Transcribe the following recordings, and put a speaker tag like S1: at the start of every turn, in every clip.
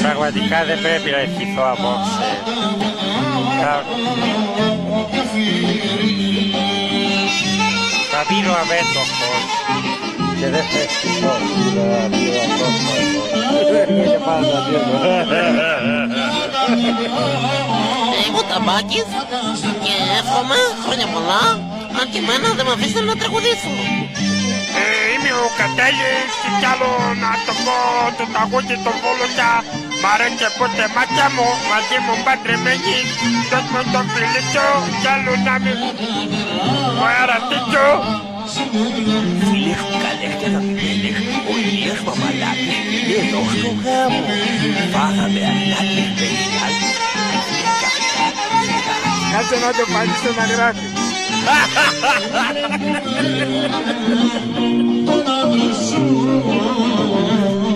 S1: Πραγματικά δεν πρέπει να ευχηθώ απόψε. Θα πίνω αμέτωχος και δεν θα ευχηθώ.
S2: Είμαι ο Ταμπάκης και εύχομαι χρόνια πολλά, αν και εμένα δεν με αφήσετε να τραγουδήσω.
S1: Είμαι ο Κατέλης και κι άλλο να το πω το τραγούδι το Βόλογια. Μ' αρέσει πότε μάτια μου, μαζί μου παντρεμένη. Δώσ' μου το φιλίτσο κι άλλο να μην μου αρατήσω.
S3: Φίλες μου καλές και αγαπημένες, ο Ηλίας Μαμαλάκης είναι εδώ στο γάμο. Φάγαμε αλάτες περιγάλες.
S1: Κάτσε να το παλίσω να γράφει.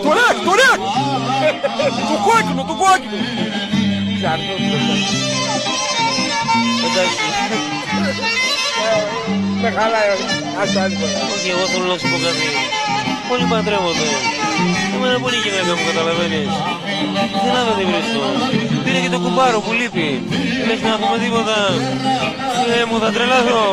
S4: Τώρα! Το κόκκινο!
S3: Εντάξει,
S1: Με χαλάει, ας το άλλη φορά.
S3: όχι, εγώ θέλω να σου πω κάτι. Όλοι παντρεύονται. Εμένα πολύ γυναίκα μου, καταλαβαίνεις. Δεν άδω δεν βρίσκω. Πήρε και το κουμπάρο που λείπει. Λες να πούμε τίποτα. Μου θα τρελαθώ.